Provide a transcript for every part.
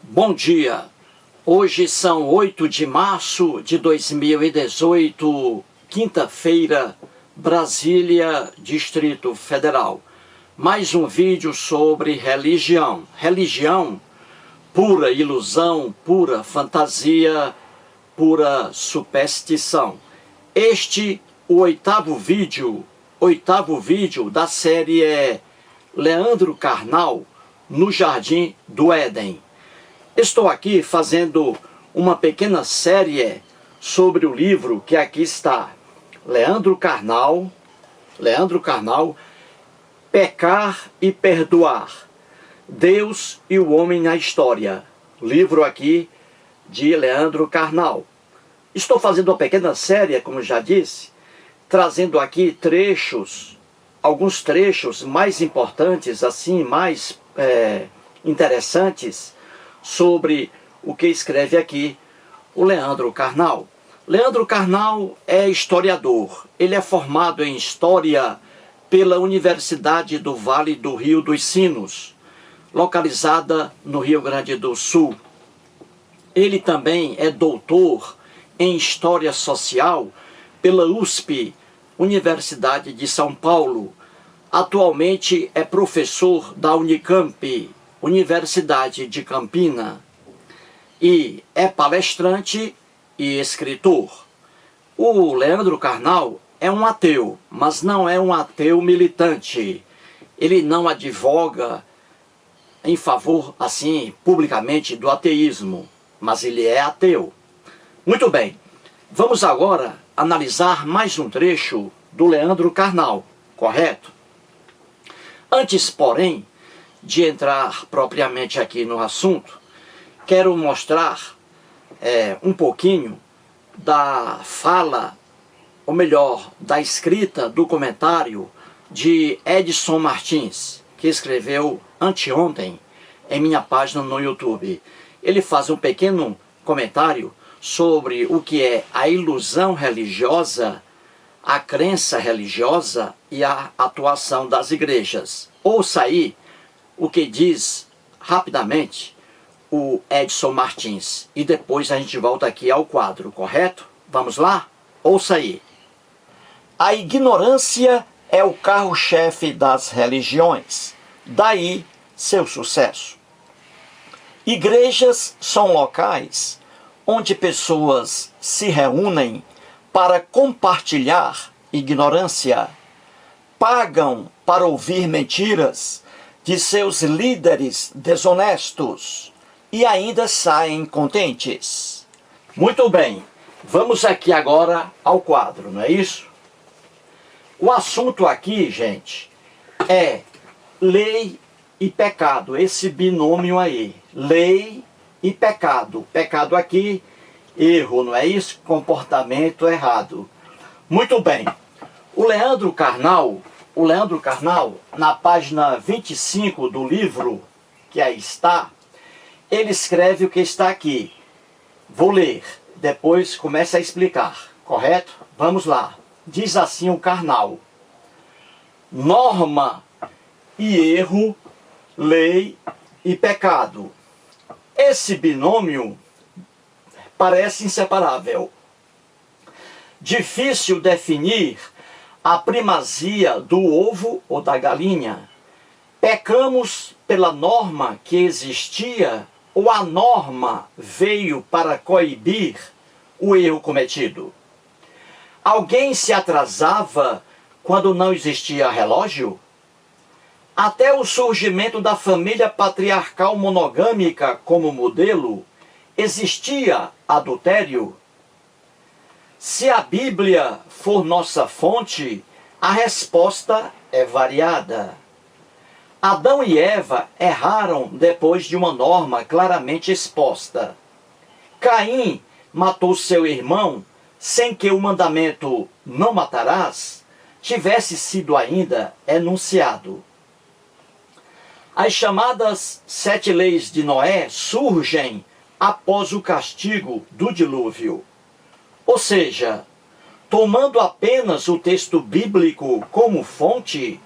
Bom dia, hoje são 8 de março de 2018, quinta-feira, Brasília, Distrito Federal. Mais um vídeo sobre religião. Religião, pura ilusão, pura fantasia, pura superstição. Este, o oitavo vídeo da série é Leandro Carnal, no Jardim do Éden. Estou aqui fazendo uma pequena série sobre o livro que aqui está. Leandro Carnal, Pecar e Perdoar. Deus e o Homem na História. Livro aqui de Leandro Carnal. Estou fazendo uma pequena série, como já disse, trazendo aqui trechos, alguns trechos mais importantes, assim, mais interessantes, sobre o que escreve aqui o Leandro Carnal. Leandro Carnal é historiador. Ele é formado em História pela Universidade do Vale do Rio dos Sinos, localizada no Rio Grande do Sul. Ele também é doutor em História Social pela USP, Universidade de São Paulo. Atualmente é professor da Unicamp, Universidade de Campina, e é palestrante e escritor. O Leandro Carnal é um ateu, mas não é um ateu militante. Ele não advoga em favor, assim, publicamente, do ateísmo, mas ele é ateu. Muito bem, vamos agora analisar mais um trecho do Leandro Carnal, correto? Antes, porém, de entrar propriamente aqui no assunto, quero mostrar um pouquinho da fala, ou melhor, da escrita do comentário de Edson Martins, que escreveu anteontem em minha página no YouTube. Ele faz um pequeno comentário sobre o que é a ilusão religiosa, a crença religiosa e a atuação das igrejas. Ouça aí o que diz rapidamente o Edson Martins. E depois a gente volta aqui ao quadro, correto? Vamos lá? Ouça aí. A ignorância é o carro-chefe das religiões. Daí seu sucesso. Igrejas são locais onde pessoas se reúnem para compartilhar ignorância. Pagam para ouvir mentiras de seus líderes desonestos e ainda saem contentes. Muito bem, vamos aqui agora ao quadro, não é isso? O assunto aqui, gente, é lei e pecado, esse binômio aí, lei e pecado. Pecado aqui, erro, não é isso? Comportamento errado. Muito bem, o Leandro Carnal, na página 25 do livro, que aí está, ele escreve o que está aqui. Vou ler, depois começa a explicar, correto? Vamos lá. Diz assim o Carnal: norma e erro, lei e pecado. Esse binômio parece inseparável. Difícil definir a primazia do ovo ou da galinha. Pecamos pela norma que existia ou a norma veio para coibir o erro cometido? Alguém se atrasava quando não existia relógio? Até o surgimento da família patriarcal monogâmica como modelo, existia adultério? Se a Bíblia for nossa fonte, a resposta é variada. Adão e Eva erraram depois de uma norma claramente exposta. Caim matou seu irmão sem que o mandamento "não matarás" tivesse sido ainda enunciado. As chamadas 7 leis de Noé surgem após o castigo do dilúvio. Ou seja, tomando apenas o texto bíblico como fonte,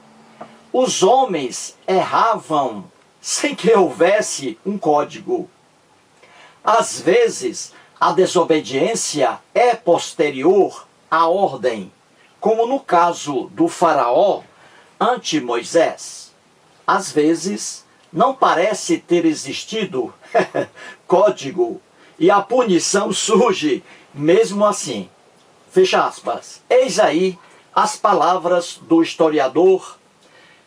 os homens erravam sem que houvesse um código. Às vezes, a desobediência é posterior à ordem, como no caso do faraó ante Moisés. Às vezes, não parece ter existido código e a punição surge mesmo assim. Fecha aspas. Eis aí as palavras do historiador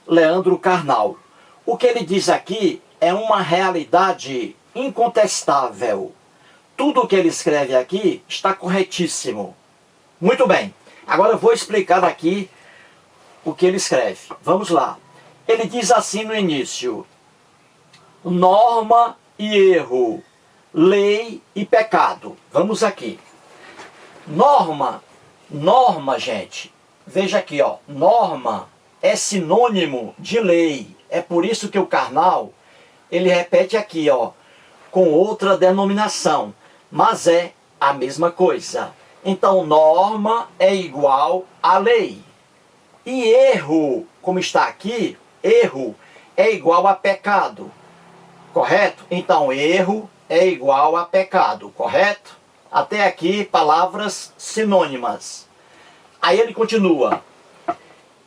Leandro Carnal. O que ele diz aqui é uma realidade incontestável. Tudo o que ele escreve aqui está corretíssimo. Muito bem. Agora eu vou explicar aqui o que ele escreve. Vamos lá. Ele diz assim no início: norma e erro, lei e pecado. Vamos aqui. Norma, gente. Veja aqui, ó. Norma é sinônimo de lei. É por isso que o Carnal, ele repete aqui, ó, com outra denominação, mas é a mesma coisa. Então, norma é igual a lei. E erro, como está aqui, erro é igual a pecado. Correto? Então, erro é igual a pecado. Correto? Até aqui, palavras sinônimas. Aí ele continua.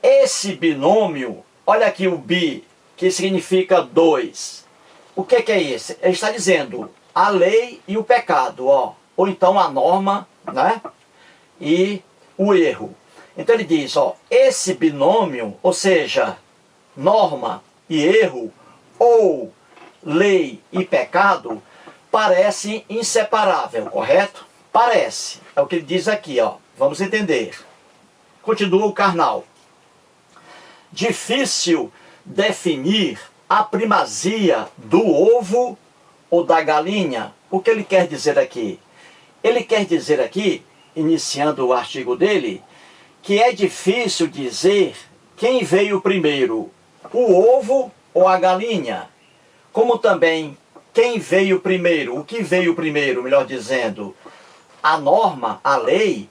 Esse binômio, olha aqui o bi, que significa dois. O que é isso? Ele está dizendo a lei e o pecado, ó. Ou então a norma, né? E o erro. Então ele diz, ó, esse binômio, ou seja, norma e erro, ou lei e pecado, parece inseparável, correto? Parece. É o que ele diz aqui, ó. Vamos entender. Continua o Carnal. Difícil definir a primazia do ovo ou da galinha. O que ele quer dizer aqui? Ele quer dizer aqui, iniciando o artigo dele, que é difícil dizer quem veio primeiro, o ovo ou a galinha. Como também quem veio primeiro, o que veio primeiro, melhor dizendo, a norma, a lei,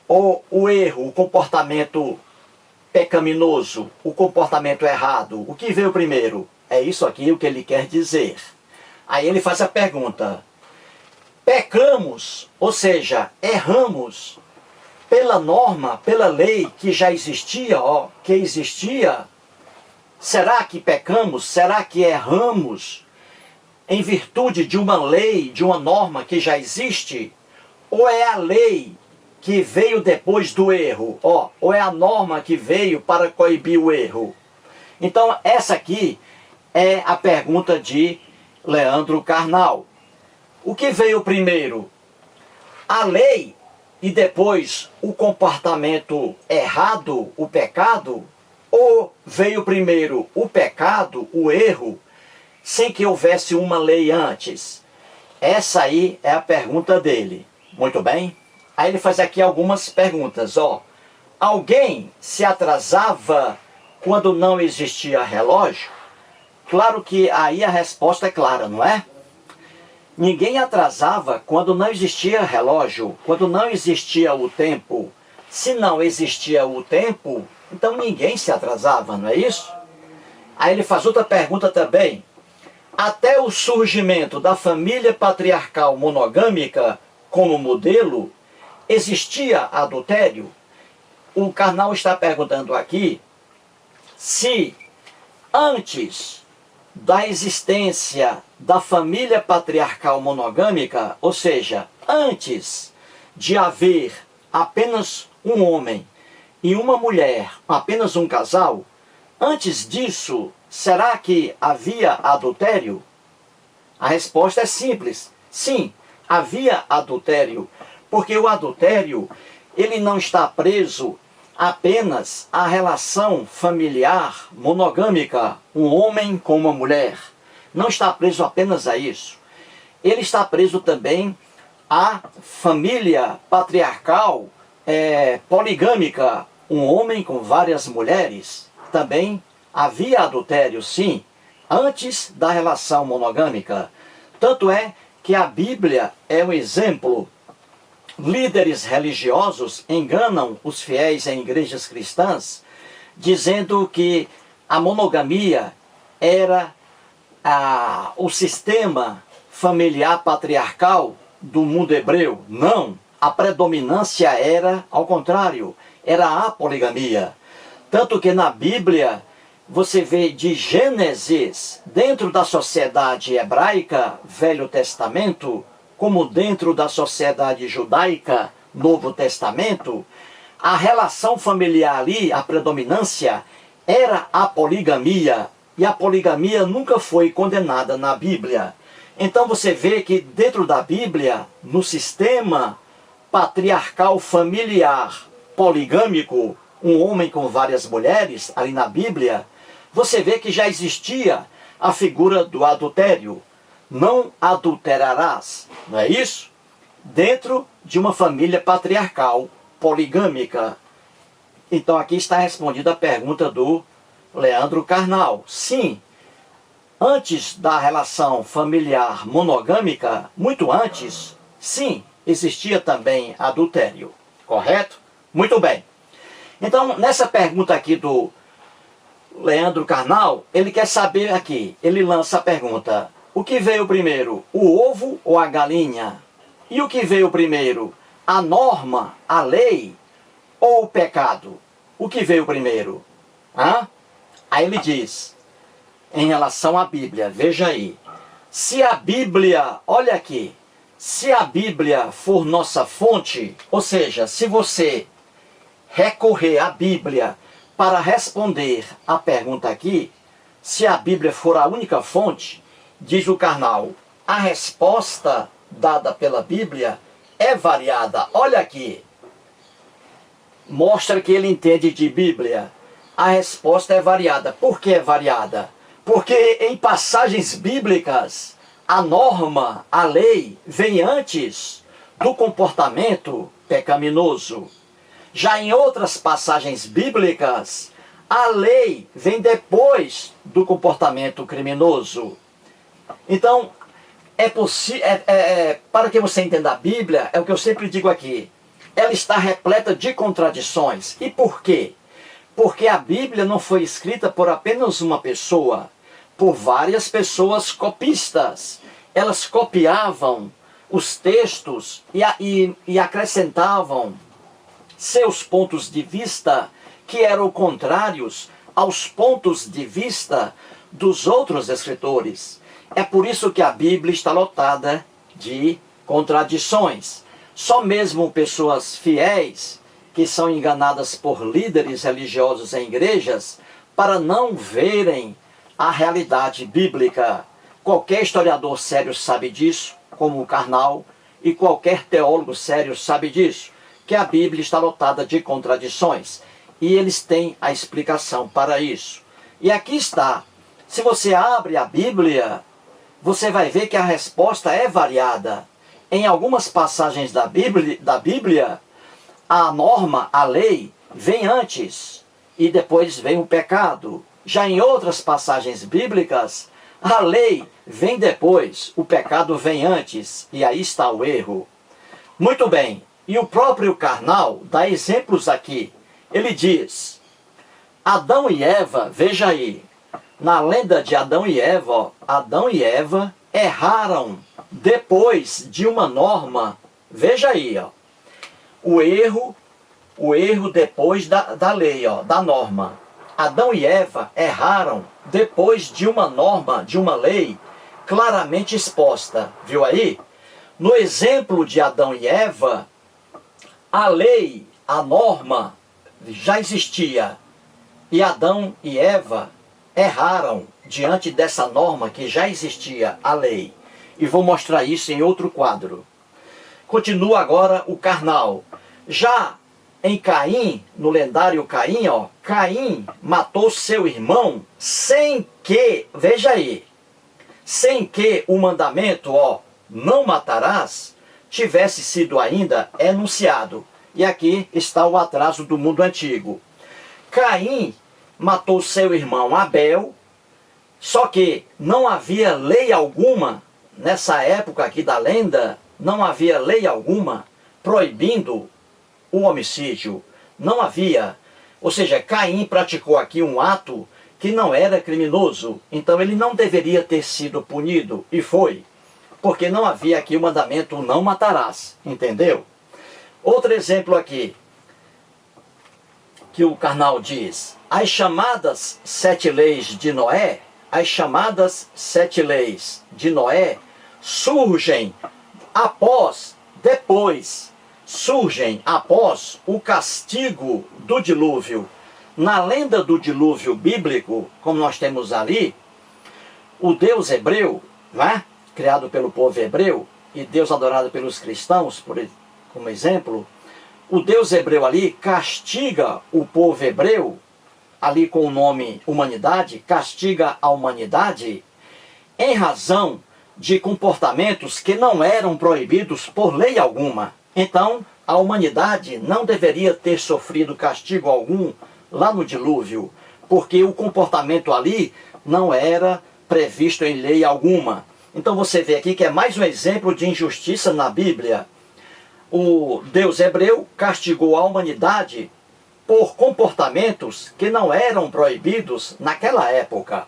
ou o erro, o comportamento pecaminoso, o comportamento errado. O que veio primeiro? É isso aqui o que ele quer dizer. Aí ele faz a pergunta: pecamos, ou seja, erramos, pela norma, pela lei que já existia, ó, que existia? Será que pecamos? Será que erramos em virtude de uma lei, de uma norma que já existe? Ou é a lei que veio depois do erro, ó, ou é a norma que veio para coibir o erro? Então, essa aqui é a pergunta de Leandro Carnal. O que veio primeiro? A lei e depois o comportamento errado, o pecado? Ou veio primeiro o pecado, o erro, sem que houvesse uma lei antes? Essa aí é a pergunta dele. Muito bem? Aí ele faz aqui algumas perguntas, ó. Alguém se atrasava quando não existia relógio? Claro que aí a resposta é clara, não é? Ninguém atrasava quando não existia relógio, quando não existia o tempo. Se não existia o tempo, então ninguém se atrasava, não é isso? Aí ele faz outra pergunta também. Até o surgimento da família patriarcal monogâmica como modelo, existia adultério? O Carnal está perguntando aqui se antes da existência da família patriarcal monogâmica, ou seja, antes de haver apenas um homem e uma mulher, apenas um casal, antes disso, será que havia adultério? A resposta é simples. Sim, havia adultério, porque o adultério, ele não está preso apenas à relação familiar monogâmica, um homem com uma mulher. Não está preso apenas a isso. Ele está preso também à família patriarcal poligâmica, um homem com várias mulheres. Também havia adultério, sim, antes da relação monogâmica. Tanto é que a Bíblia é um exemplo. Líderes religiosos enganam os fiéis em igrejas cristãs, dizendo que a monogamia era o sistema familiar patriarcal do mundo hebreu. Não, a predominância era ao contrário, era a poligamia. Tanto que na Bíblia você vê de Gênesis, dentro da sociedade hebraica, Velho Testamento, como dentro da sociedade judaica, Novo Testamento, a relação familiar ali, a predominância, era a poligamia. E a poligamia nunca foi condenada na Bíblia. Então você vê que dentro da Bíblia, no sistema patriarcal familiar poligâmico, um homem com várias mulheres, ali na Bíblia, você vê que já existia a figura do adultério. Não adulterarás, não é isso? Dentro de uma família patriarcal poligâmica. Então aqui está respondida a pergunta do Leandro Carnal. Sim, antes da relação familiar monogâmica, muito antes, sim, existia também adultério. Correto? Muito bem. Então, nessa pergunta aqui do Leandro Carnal, ele quer saber aqui, ele lança a pergunta: o que veio primeiro, o ovo ou a galinha? E o que veio primeiro, a norma, a lei ou o pecado? O que veio primeiro? Hã? Aí ele diz, em relação à Bíblia, veja aí, se a Bíblia, olha aqui, se a Bíblia for nossa fonte, ou seja, se você recorrer à Bíblia para responder a pergunta aqui, se a Bíblia for a única fonte, diz o Carnal, a resposta dada pela Bíblia é variada. Olha aqui, mostra que ele entende de Bíblia. A resposta é variada. Por que é variada? Porque em passagens bíblicas, a norma, a lei, vem antes do comportamento pecaminoso. Já em outras passagens bíblicas, a lei vem depois do comportamento criminoso. Então, para que você entenda a Bíblia, é o que eu sempre digo aqui, ela está repleta de contradições. E por quê? Porque a Bíblia não foi escrita por apenas uma pessoa, por várias pessoas copistas. Elas copiavam os textos e acrescentavam seus pontos de vista que eram contrários aos pontos de vista dos outros escritores. É por isso que a Bíblia está lotada de contradições. Só mesmo pessoas fiéis que são enganadas por líderes religiosos em igrejas para não verem a realidade bíblica. Qualquer historiador sério sabe disso, como o Carnal, e qualquer teólogo sério sabe disso, que a Bíblia está lotada de contradições. E eles têm a explicação para isso. E aqui está. Se você abre a Bíblia, você vai ver que a resposta é variada. Em algumas passagens da Bíblia, a norma, a lei, vem antes e depois vem o pecado. Já em outras passagens bíblicas, a lei vem depois, o pecado vem antes, e aí está o erro. Muito bem, e o próprio Carnal dá exemplos aqui. Ele diz, Adão e Eva, veja aí, na lenda de Adão e Eva, ó, Adão e Eva erraram depois de uma norma. Veja aí, ó, o erro depois da lei, ó, da norma. Adão e Eva erraram depois de uma norma, de uma lei claramente exposta. Viu aí? No exemplo de Adão e Eva, a lei, a norma, já existia. E Adão e Eva erraram diante dessa norma que já existia, a lei. E vou mostrar isso em outro quadro. Continua agora o Carnal. Já em Caim, no lendário Caim, ó, Caim matou seu irmão sem que, veja aí, sem que o mandamento, ó, não matarás, tivesse sido ainda enunciado. E aqui está o atraso do mundo antigo. Caim matou seu irmão Abel, só que não havia lei alguma, nessa época aqui da lenda, não havia lei alguma proibindo o homicídio. Não havia. Ou seja, Caim praticou aqui um ato que não era criminoso. Então ele não deveria ter sido punido. E foi. porque não havia aqui o mandamento não matarás, entendeu? Outro exemplo aqui, que o Karnal diz, as chamadas 7 leis de Noé, as chamadas 7 leis de Noé surgem após o castigo do dilúvio. Na lenda do dilúvio bíblico, como nós temos ali, o Deus hebreu, né, criado pelo povo hebreu, e Deus adorado pelos cristãos, como exemplo, o Deus hebreu ali castiga o povo hebreu, ali com o nome humanidade, castiga a humanidade em razão de comportamentos que não eram proibidos por lei alguma. Então, a humanidade não deveria ter sofrido castigo algum lá no dilúvio, porque o comportamento ali não era previsto em lei alguma. Então você vê aqui que é mais um exemplo de injustiça na Bíblia. O Deus hebreu castigou a humanidade por comportamentos que não eram proibidos naquela época.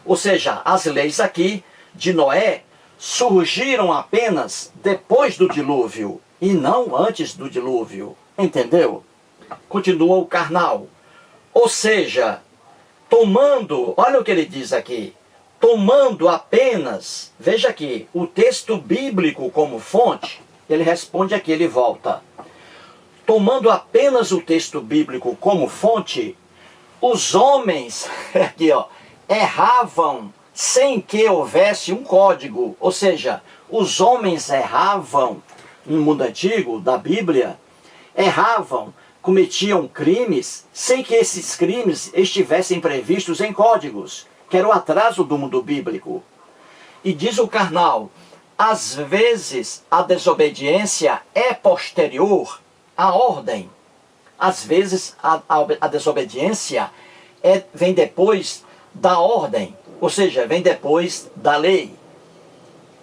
Ou seja, as leis aqui de Noé surgiram apenas depois do dilúvio e não antes do dilúvio. Entendeu? Continua o Karnal. Ou seja, olha o que ele diz aqui, tomando apenas, veja aqui, o texto bíblico como fonte, ele responde aqui, ele volta. Tomando apenas o texto bíblico como fonte, os homens, aqui ó, erravam sem que houvesse um código. Ou seja, os homens erravam, no mundo antigo da Bíblia, erravam, cometiam crimes sem que esses crimes estivessem previstos em códigos, que era o atraso do mundo bíblico. E diz o Karnal, às vezes a desobediência é posterior à ordem. Às vezes a desobediência vem depois da ordem, ou seja, vem depois da lei.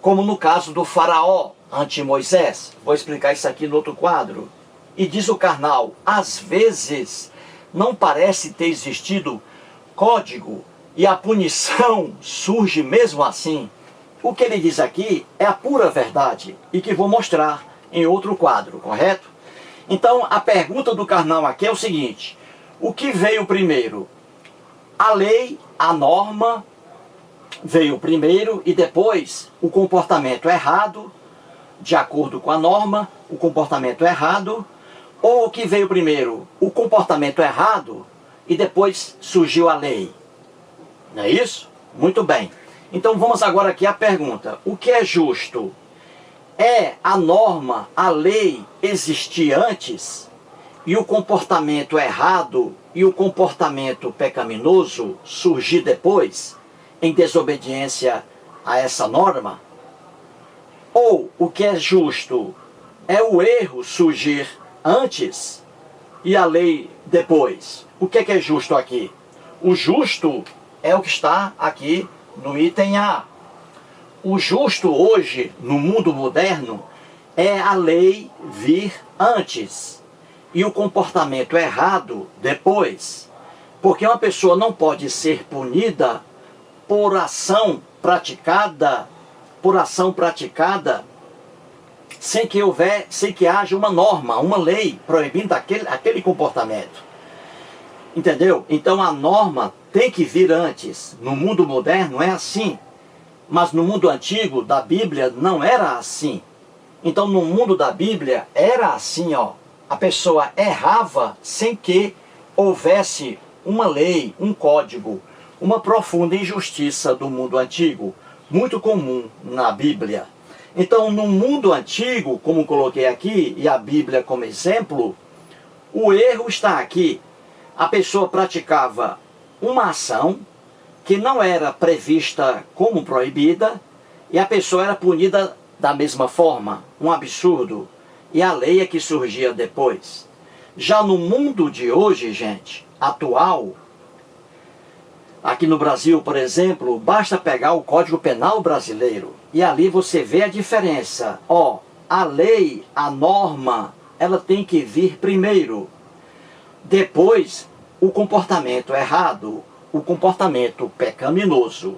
Como no caso do faraó ante Moisés. Vou explicar isso aqui no outro quadro. E diz o Karnal, às vezes não parece ter existido código e a punição surge mesmo assim. O que ele diz aqui é a pura verdade e que vou mostrar em outro quadro, correto? Então a pergunta do Karnal aqui é o seguinte, o que veio primeiro? A lei, a norma veio primeiro e depois o comportamento errado, de acordo com a norma, o comportamento errado, ou o que veio primeiro? O comportamento errado e depois surgiu a lei. Não é isso? Muito bem. Então vamos agora aqui à pergunta. O que é justo? É a norma, a lei existir antes e o comportamento errado e o comportamento pecaminoso surgir depois, em desobediência a essa norma? Ou o que é justo? É o erro surgir antes e a lei depois? O que é justo aqui? O justo é o que está aqui no item A. O justo hoje, no mundo moderno, é a lei vir antes e o comportamento errado depois. Porque uma pessoa não pode ser punida por ação praticada sem que haja uma norma, uma lei proibindo aquele comportamento. Entendeu? Então a norma tem que vir antes. No mundo moderno é assim. Mas no mundo antigo da Bíblia não era assim. Então no mundo da Bíblia era assim, ó. A pessoa errava sem que houvesse uma lei, um código, uma profunda injustiça do mundo antigo, muito comum na Bíblia. Então no mundo antigo, como coloquei aqui, e a Bíblia como exemplo, o erro está aqui. A pessoa praticava uma ação que não era prevista como proibida e a pessoa era punida da mesma forma, um absurdo. E a lei é que surgia depois. Já no mundo de hoje, gente, atual, aqui no Brasil, por exemplo, basta pegar o Código Penal brasileiro e ali você vê a diferença. Ó, a lei, a norma, ela tem que vir primeiro. Depois, o comportamento errado, o comportamento pecaminoso.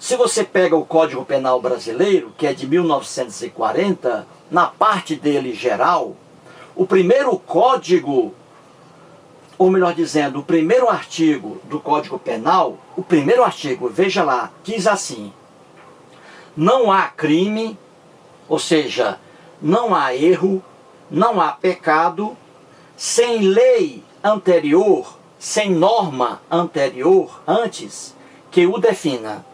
Se você pega o Código Penal brasileiro, que é de 1940, na parte dele geral, o primeiro código, ou melhor dizendo, o primeiro artigo do Código Penal, o primeiro artigo, veja lá, diz assim: não há crime, ou seja, não há erro, não há pecado, sem lei anterior, sem norma anterior, antes, que o defina.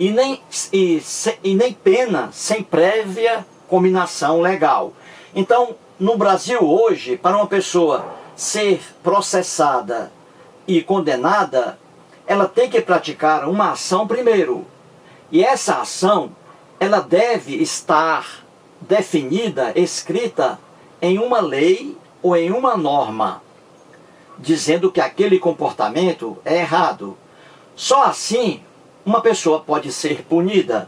E nem pena sem prévia cominação legal. Então, no Brasil hoje, para uma pessoa ser processada e condenada, ela tem que praticar uma ação primeiro. E essa ação, ela deve estar definida, escrita em uma lei ou em uma norma, dizendo que aquele comportamento é errado. Só assim uma pessoa pode ser punida,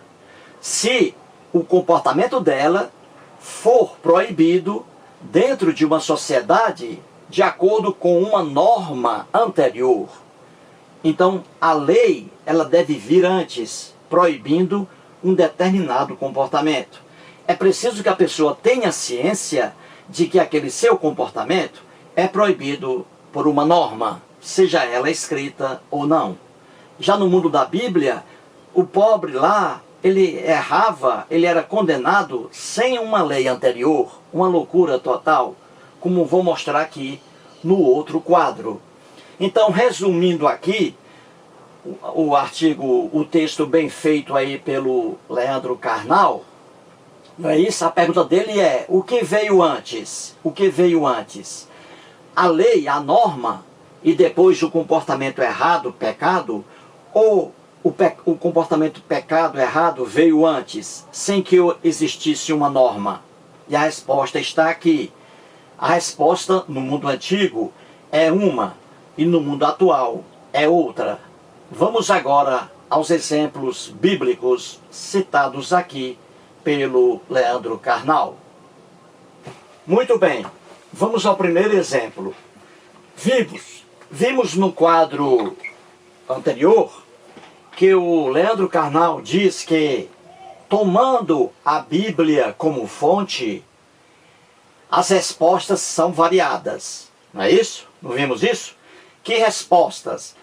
se o comportamento dela for proibido dentro de uma sociedade de acordo com uma norma anterior. Então, a lei, ela deve vir antes, proibindo um determinado comportamento. É preciso que a pessoa tenha ciência de que aquele seu comportamento é proibido por uma norma, seja ela escrita ou não. Já no mundo da Bíblia, o pobre lá, ele errava, ele era condenado sem uma lei anterior, uma loucura total, como vou mostrar aqui no outro quadro. Então, resumindo aqui, o artigo, o texto bem feito aí pelo Leandro Carnal, não é isso? A pergunta dele é: o que veio antes? O que veio antes? A lei, a norma, e depois o comportamento errado, pecado, ou o comportamento pecado errado veio antes, sem que existisse uma norma? E a resposta está aqui. A resposta no mundo antigo é uma, e no mundo atual é outra. Vamos agora aos exemplos bíblicos citados aqui pelo Leandro Carnal. Muito bem, vamos ao primeiro exemplo. Vimos no quadro anterior que o Leandro Carnal diz que, tomando a Bíblia como fonte, as respostas são variadas. Não é isso? Não vimos isso? Que respostas?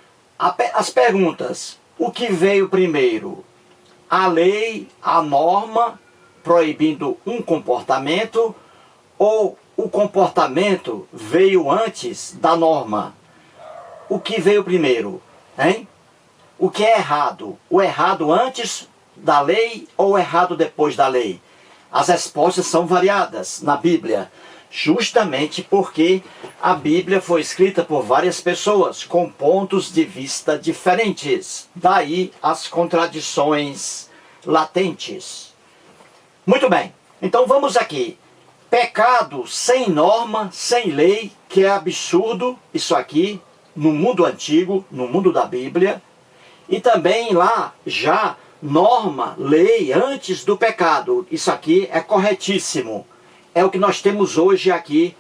As perguntas: o que veio primeiro? A lei, a norma, proibindo um comportamento, ou o comportamento veio antes da norma? O que veio primeiro? Hein? O que é errado? O errado antes da lei ou o errado depois da lei? As respostas são variadas na Bíblia, justamente porque a Bíblia foi escrita por várias pessoas com pontos de vista diferentes. Daí as contradições latentes. Muito bem, então vamos aqui. Pecado sem norma, sem lei, que é absurdo, isso aqui, no mundo antigo, no mundo da Bíblia. E também lá, já, norma, lei, antes do pecado. Isso aqui é corretíssimo. É o que nós temos hoje aqui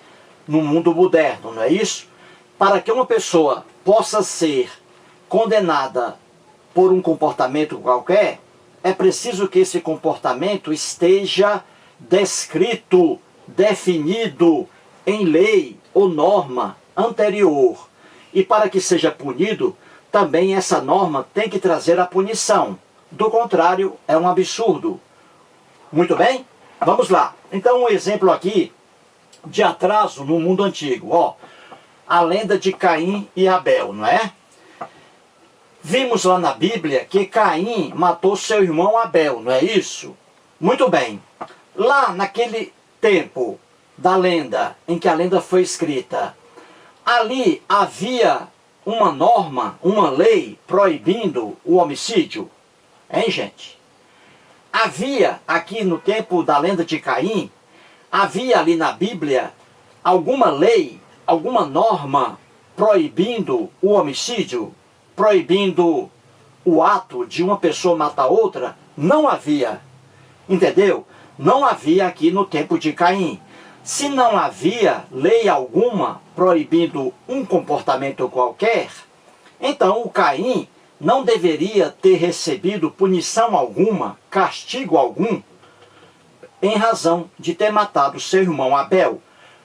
no mundo moderno, não é isso? Para que uma pessoa possa ser condenada por um comportamento qualquer, é preciso que esse comportamento esteja descrito, definido em lei ou norma anterior. E para que seja punido, também essa norma tem que trazer a punição. Do contrário, é um absurdo. Muito bem? Vamos lá. Então, um exemplo aqui de atraso no mundo antigo. Ó, a lenda de Caim e Abel, não é? Vimos lá na Bíblia que Caim matou seu irmão Abel, não é isso? Muito bem. Lá naquele tempo da lenda, em que a lenda foi escrita, ali havia uma norma, uma lei proibindo o homicídio. Hein, gente? Havia aqui no tempo da lenda de Caim, havia ali na Bíblia alguma lei, alguma norma proibindo o homicídio, proibindo o ato de uma pessoa matar outra? Não havia. Entendeu? Não havia aqui no tempo de Caim. Se não havia lei alguma proibindo um comportamento qualquer, então o Caim não deveria ter recebido punição alguma, castigo algum, em razão de ter matado seu irmão Abel,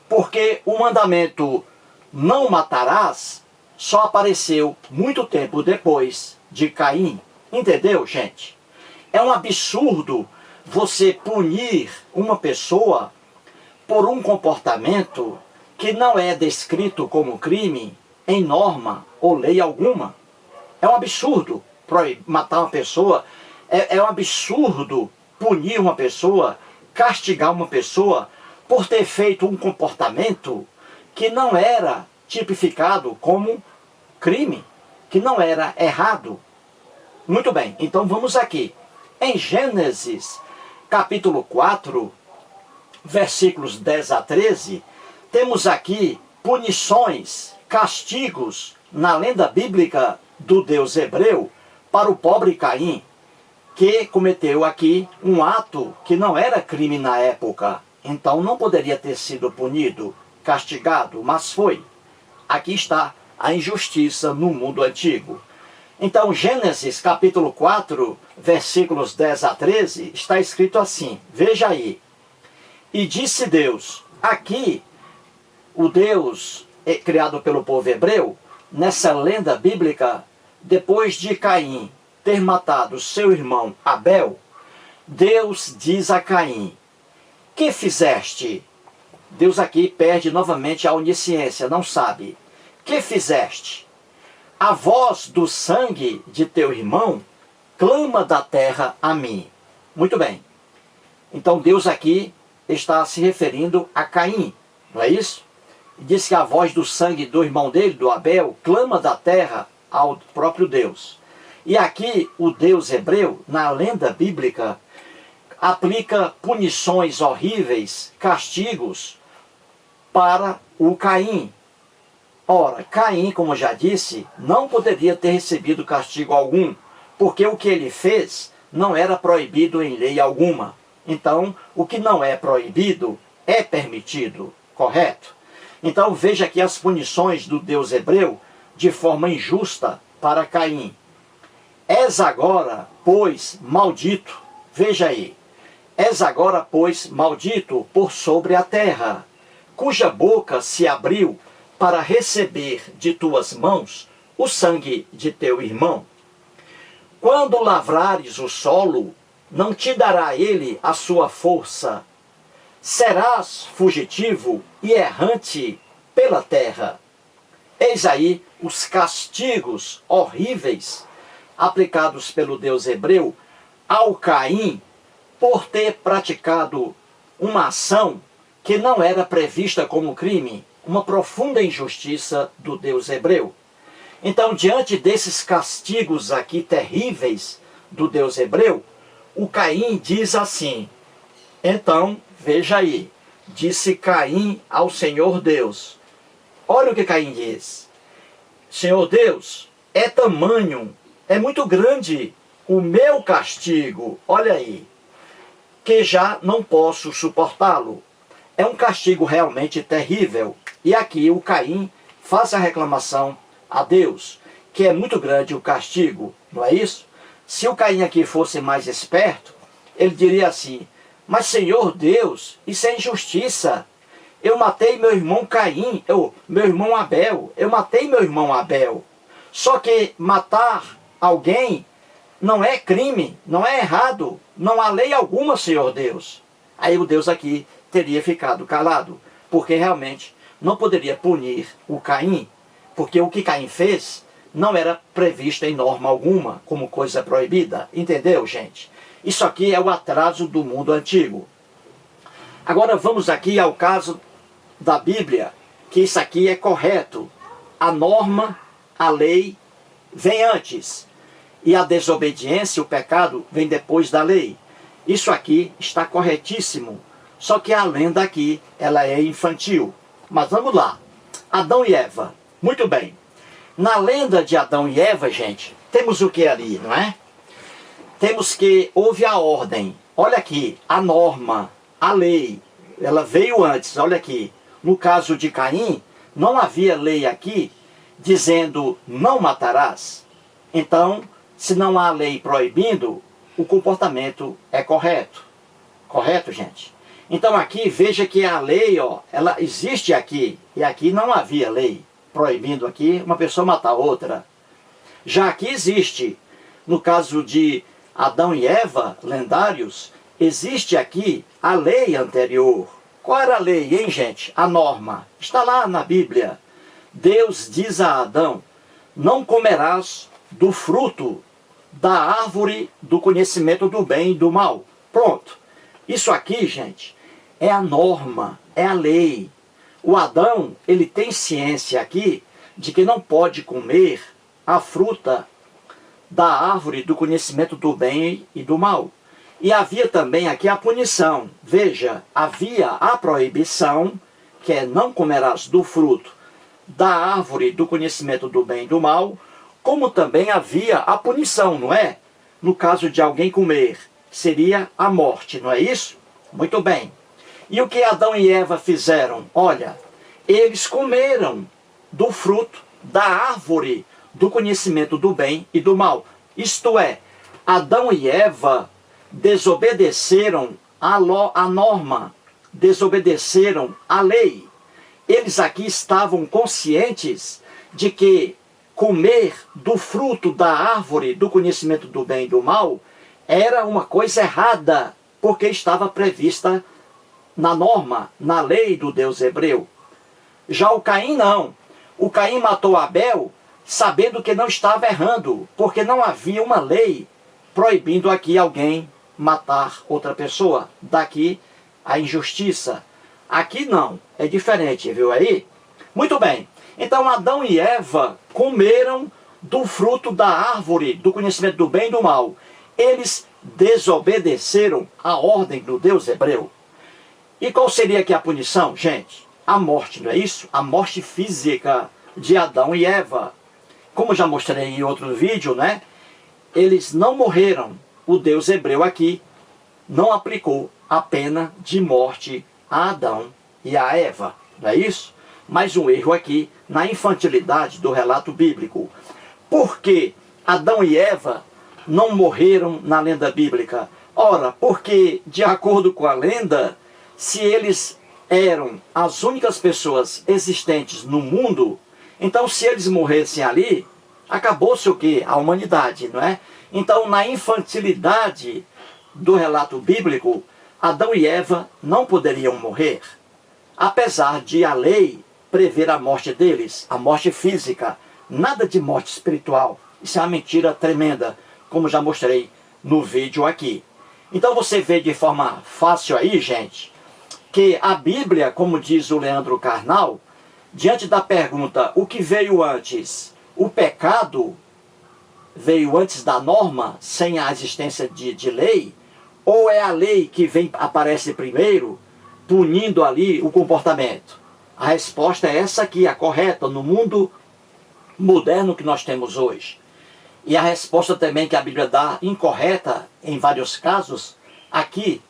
porque o mandamento não matarás só apareceu muito tempo depois de Caim. Entendeu, gente? É um absurdo você punir uma pessoa por um comportamento que não é descrito como crime em norma ou lei alguma. É um absurdo matar uma pessoa, é um absurdo punir uma pessoa, castigar uma pessoa por ter feito um comportamento que não era tipificado como crime, que não era errado. Muito bem, então vamos aqui. Em Gênesis, capítulo 4, versículos 10 a 13, temos aqui punições, castigos na lenda bíblica do Deus hebreu para o pobre Caim, que cometeu aqui um ato que não era crime na época. Então não poderia ter sido punido, castigado, mas foi. Aqui está a injustiça no mundo antigo. Então, Gênesis capítulo 4, versículos 10 a 13, está escrito assim, veja aí. E disse Deus, aqui o Deus criado pelo povo hebreu, nessa lenda bíblica, depois de Caim ter matado seu irmão Abel, Deus diz a Caim, que fizeste? Deus aqui perde novamente a onisciência, não sabe. Que fizeste? A voz do sangue de teu irmão clama da terra a mim. Muito bem. Então Deus aqui está se referindo a Caim, não é isso? Diz que a voz do sangue do irmão dele, do Abel, clama da terra ao próprio Deus. E aqui o Deus hebreu, na lenda bíblica, aplica punições horríveis, castigos para o Caim. Ora, Caim, como já disse, não poderia ter recebido castigo algum, porque o que ele fez não era proibido em lei alguma. Então, o que não é proibido é permitido, correto? Então veja aqui as punições do Deus hebreu de forma injusta para Caim. És agora, pois, maldito. Veja aí. És agora, pois, maldito por sobre a terra, cuja boca se abriu para receber de tuas mãos o sangue de teu irmão. Quando lavrares o solo, não te dará ele a sua força. Serás fugitivo e errante pela terra. Eis aí os castigos horríveis aplicados pelo Deus hebreu ao Caim por ter praticado uma ação que não era prevista como crime, uma profunda injustiça do Deus hebreu. Então, diante desses castigos aqui terríveis do Deus hebreu, o Caim diz assim, então, veja aí, disse Caim ao Senhor Deus. Olha o que Caim diz. Senhor Deus, é tamanho, é muito grande o meu castigo, olha aí, que já não posso suportá-lo. É um castigo realmente terrível. E aqui o Caim faz a reclamação a Deus, que é muito grande o castigo, não é isso? Se o Caim aqui fosse mais esperto, ele diria assim, mas Senhor Deus, isso é injustiça. Eu matei meu irmão Caim, meu irmão Abel, eu matei meu irmão Abel. Só que matar alguém não é crime, não é errado, não há lei alguma, Senhor Deus. Aí o Deus aqui teria ficado calado, porque realmente não poderia punir o Caim, porque o que Caim fez não era previsto em norma alguma, como coisa proibida. Entendeu, gente? Isso aqui é o atraso do mundo antigo. Agora vamos aqui ao caso da Bíblia, que isso aqui é correto. A norma, a lei, vem antes. E a desobediência, o pecado, vem depois da lei. Isso aqui está corretíssimo. Só que a lenda aqui, ela é infantil. Mas vamos lá. Adão e Eva. Muito bem. Na lenda de Adão e Eva, gente, temos o que ali, não é? Temos que houve a ordem. Olha aqui, a norma, a lei. Ela veio antes, olha aqui. No caso de Caim, não havia lei aqui dizendo não matarás. Então, se não há lei proibindo, o comportamento é correto. Correto, gente? Então aqui, veja que a lei, ó, ela existe aqui. E aqui não havia lei proibindo aqui uma pessoa matar outra. Já aqui existe. No caso de Adão e Eva, lendários, existe aqui a lei anterior. Qual era a lei, hein, gente? A norma. Está lá na Bíblia. Deus diz a Adão: não comerás do fruto da árvore do conhecimento do bem e do mal. Pronto. Isso aqui, gente, é a norma, é a lei. O Adão, ele tem ciência aqui de que não pode comer a fruta da árvore do conhecimento do bem e do mal. E havia também aqui a punição. Veja, havia a proibição, que é não comerás do fruto da árvore do conhecimento do bem e do mal, como também havia a punição, não é? No caso de alguém comer, seria a morte, não é isso? Muito bem. E o que Adão e Eva fizeram? Olha, eles comeram do fruto da árvore do conhecimento do bem e do mal. Isto é, Adão e Eva desobedeceram a norma, desobedeceram a lei. Eles aqui estavam conscientes de que comer do fruto da árvore do conhecimento do bem e do mal era uma coisa errada, porque estava prevista na norma, na lei do Deus hebreu. Já o Caim não. O Caim matou Abel sabendo que não estava errando, porque não havia uma lei proibindo aqui alguém matar outra pessoa. Daqui a injustiça. Aqui não, é diferente, viu aí? Muito bem. Então Adão e Eva comeram do fruto da árvore do conhecimento do bem e do mal. Eles desobedeceram a ordem do Deus hebreu. E qual seria aqui a punição, gente? A morte, não é isso? A morte física de Adão e Eva. Como já mostrei em outro vídeo, né? Eles não morreram. O Deus hebreu aqui não aplicou a pena de morte a Adão e a Eva. Não é isso? Mais um erro aqui na infantilidade do relato bíblico. Por que Adão e Eva não morreram na lenda bíblica? Ora, porque, de acordo com a lenda, se eles eram as únicas pessoas existentes no mundo, então se eles morressem ali, acabou-se o quê? A humanidade, não é? Então, na infantilidade do relato bíblico, Adão e Eva não poderiam morrer, apesar de a lei prever a morte deles, a morte física, nada de morte espiritual. Isso é uma mentira tremenda, como já mostrei no vídeo aqui. Então você vê de forma fácil aí, gente, que a Bíblia, como diz o Leandro Carnal, diante da pergunta, o que veio antes? O pecado veio antes da norma, sem a existência de lei? Ou é a lei que aparece primeiro, punindo ali o comportamento? A resposta é essa aqui, a correta, no mundo moderno que nós temos hoje. E a resposta também que a Bíblia dá, incorreta em vários casos, aqui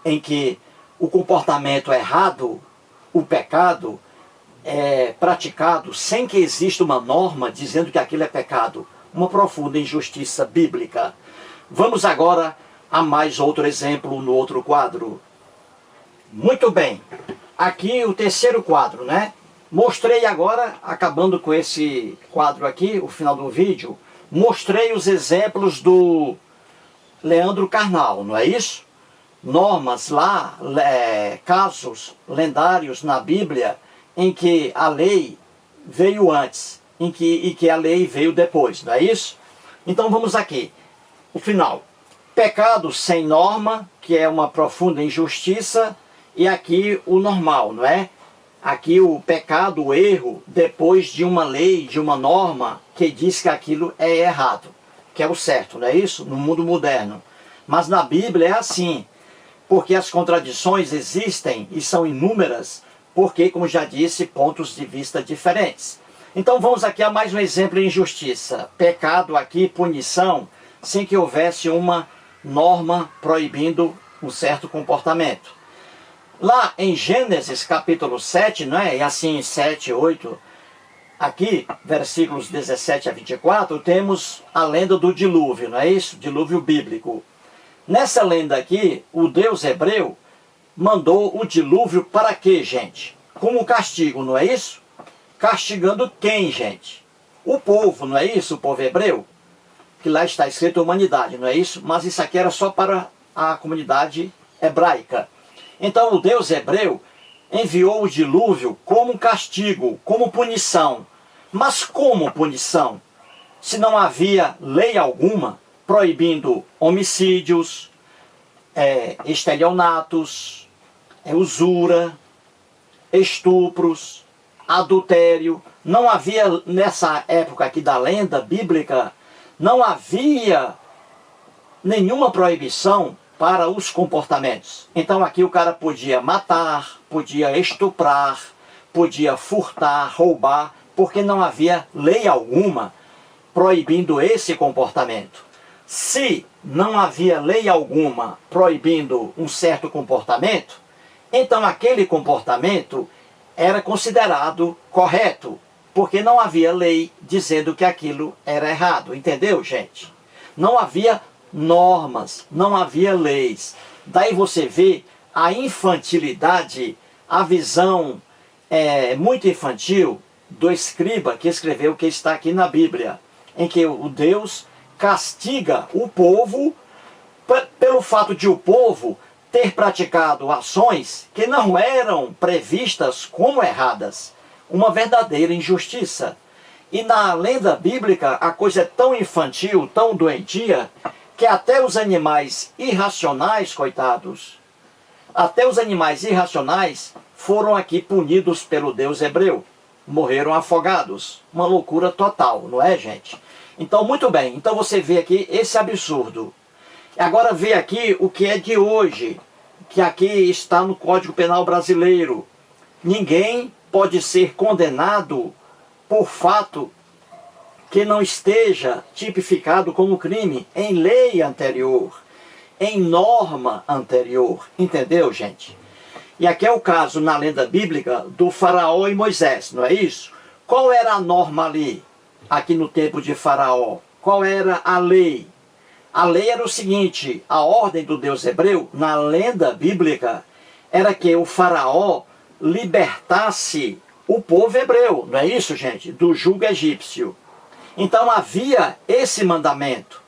em que o comportamento errado, o pecado, é praticado sem que exista uma norma dizendo que aquilo é pecado. Uma profunda injustiça bíblica. Vamos agora a mais outro exemplo no outro quadro. Muito bem. Aqui o terceiro quadro, né? Mostrei agora, acabando com esse quadro aqui, o final do vídeo, mostrei os exemplos do Leandro Carnal, não é isso? Normas lá, casos lendários na Bíblia em que a lei veio antes e que a lei veio depois, não é isso? Então vamos aqui, o final. Pecado sem norma, que é uma profunda injustiça, e aqui o normal, não é? Aqui o pecado, o erro, depois de uma lei, de uma norma que diz que aquilo é errado, que é o certo, não é isso? No mundo moderno. Mas na Bíblia é assim, porque as contradições existem e são inúmeras, porque, como já disse, pontos de vista diferentes. Então vamos aqui a mais um exemplo de injustiça. Pecado aqui, punição, sem que houvesse uma norma proibindo um certo comportamento. Lá em Gênesis capítulo 7, não é? E assim 7, 8, aqui, versículos 17 a 24, temos a lenda do dilúvio, não é isso? Dilúvio bíblico. Nessa lenda aqui, o Deus hebreu mandou o dilúvio para quê, gente? Como castigo, não é isso? Castigando quem, gente? O povo, não é isso? O povo hebreu? Que lá está escrito humanidade, não é isso? Mas isso aqui era só para a comunidade hebraica. Então o Deus hebreu enviou o dilúvio como castigo, como punição. Mas como punição? Se não havia lei alguma proibindo homicídios, estelionatos, usura, estupros, adultério. Não havia, nessa época aqui da lenda bíblica, não havia nenhuma proibição para os comportamentos. Então aqui o cara podia matar, podia estuprar, podia furtar, roubar, porque não havia lei alguma proibindo esse comportamento. Se não havia lei alguma proibindo um certo comportamento, então aquele comportamento era considerado correto, porque não havia lei dizendo que aquilo era errado. Entendeu, gente? Não havia normas, não havia leis. Daí você vê a infantilidade, a visão muito infantil do escriba que escreveu o que está aqui na Bíblia, em que o Deus castiga o povo pelo fato de o povo ter praticado ações que não eram previstas como erradas. Uma verdadeira injustiça. E na lenda bíblica a coisa é tão infantil, tão doentia, que até os animais irracionais, coitados, até os animais irracionais foram aqui punidos pelo Deus hebreu. Morreram afogados. Uma loucura total, não é, gente? Então, muito bem. Então você vê aqui esse absurdo. Agora vê aqui o que é de hoje, que aqui está no Código Penal brasileiro. Ninguém pode ser condenado por fato que não esteja tipificado como crime em lei anterior, em norma anterior. Entendeu, gente? E aqui é o caso, na lenda bíblica, do faraó e Moisés, não é isso? Qual era a norma ali, aqui no tempo de faraó? Qual era a lei? A lei era o seguinte, a ordem do Deus hebreu, na lenda bíblica, era que o faraó libertasse o povo hebreu, não é isso, gente? Do jugo egípcio. Então havia esse mandamento,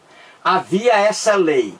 havia essa lei,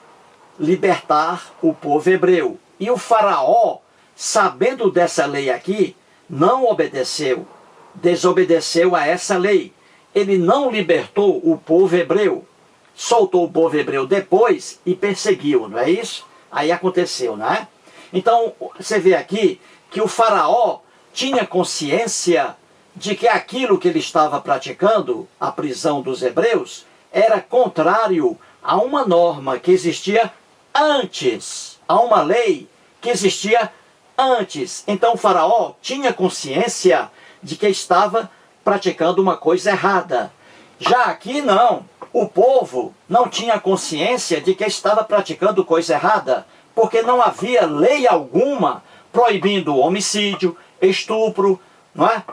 libertar o povo hebreu. E o faraó, sabendo dessa lei aqui, não obedeceu, desobedeceu a essa lei. Ele não libertou o povo hebreu, soltou o povo hebreu depois e perseguiu, não é isso? Aí aconteceu, não é? Então, você vê aqui que o faraó tinha consciência de que aquilo que ele estava praticando, a prisão dos hebreus, era contrário a uma norma que existia antes, a uma lei que existia antes. Então o faraó tinha consciência de que estava praticando uma coisa errada. Já aqui não, o povo não tinha consciência de que estava praticando coisa errada, porque não havia lei alguma proibindo homicídio, estupro, não é?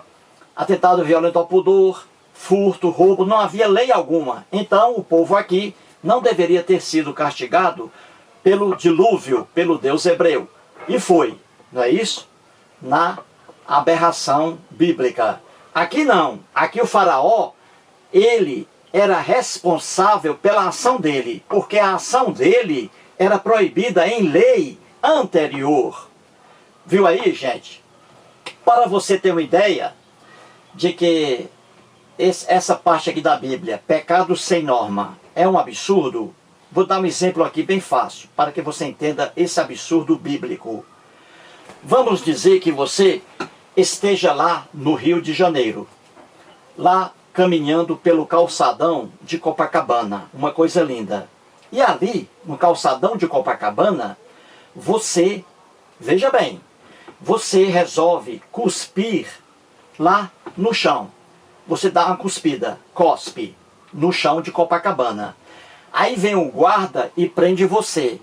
Atentado violento ao pudor, furto, roubo, não havia lei alguma. Então o povo aqui não deveria ter sido castigado pelo dilúvio, pelo Deus hebreu. E foi, não é isso? Na aberração bíblica. Aqui não, aqui o faraó, ele era responsável pela ação dele, porque a ação dele era proibida em lei anterior. Viu aí, gente? Para você ter uma ideia de que essa parte aqui da Bíblia, pecado sem norma, é um absurdo, vou dar um exemplo aqui bem fácil, para que você entenda esse absurdo bíblico. Vamos dizer que você esteja lá no Rio de Janeiro, lá caminhando pelo calçadão de Copacabana, uma coisa linda. E ali, no calçadão de Copacabana, você, veja bem, você resolve cuspir lá no chão. Você dá uma cuspida, cospe, no chão de Copacabana. Aí vem o guarda e prende você.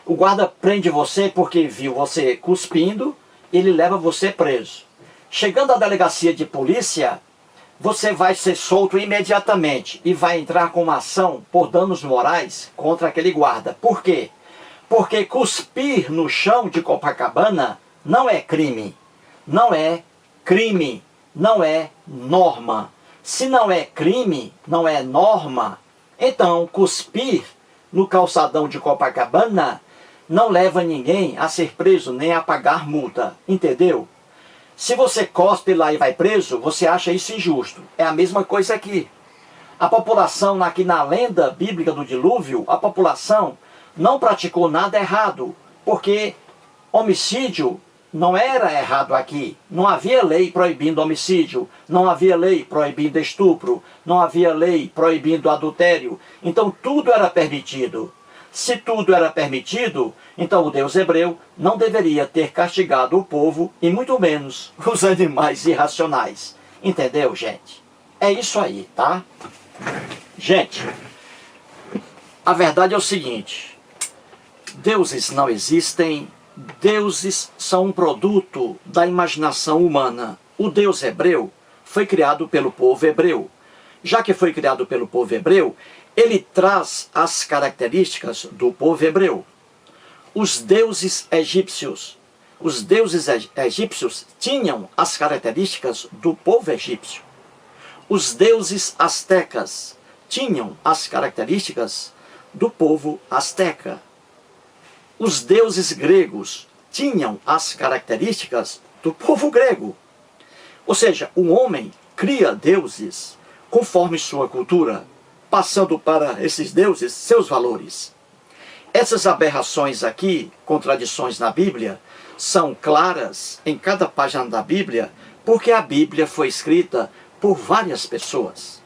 O guarda prende você porque viu você cuspindo, ele leva você preso. Chegando à delegacia de polícia, você vai ser solto imediatamente e vai entrar com uma ação por danos morais contra aquele guarda. Por quê? Porque cuspir no chão de Copacabana não é crime, não é crime, não é norma. Se não é crime, não é norma, então cuspir no calçadão de Copacabana não leva ninguém a ser preso nem a pagar multa, entendeu? Se você cospe lá e vai preso, você acha isso injusto. É a mesma coisa aqui. A população, aqui na lenda bíblica do dilúvio, a população não praticou nada errado, porque homicídio não era errado aqui. Não havia lei proibindo homicídio, não havia lei proibindo estupro, não havia lei proibindo adultério. Então tudo era permitido. Se tudo era permitido, então o Deus hebreu não deveria ter castigado o povo e muito menos os animais irracionais. Entendeu, gente? É isso aí, tá? Gente, a verdade é o seguinte: deuses não existem, deuses são um produto da imaginação humana. O Deus hebreu foi criado pelo povo hebreu. Já que foi criado pelo povo hebreu, ele traz as características do povo hebreu. Os deuses egípcios tinham as características do povo egípcio. Os deuses astecas tinham as características do povo asteca. Os deuses gregos tinham as características do povo grego. Ou seja, o homem cria deuses conforme sua cultura, passando para esses deuses seus valores. Essas aberrações aqui, contradições na Bíblia, são claras em cada página da Bíblia, porque a Bíblia foi escrita por várias pessoas.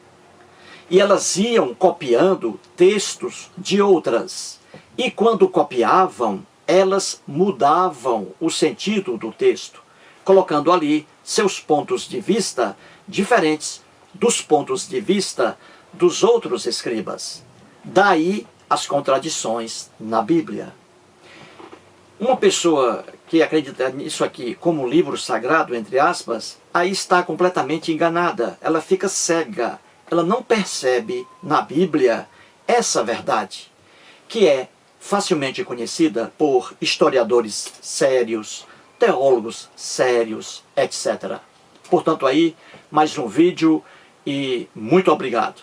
E elas iam copiando textos de outras. E quando copiavam, elas mudavam o sentido do texto, colocando ali seus pontos de vista diferentes dos pontos de vista dos outros escribas. Daí as contradições na Bíblia. Uma pessoa que acredita nisso aqui como livro sagrado, entre aspas, aí está completamente enganada. Ela fica cega. Ela não percebe na Bíblia essa verdade, que é facilmente conhecida por historiadores sérios, teólogos sérios, etc. Portanto, aí, mais um vídeo e muito obrigado.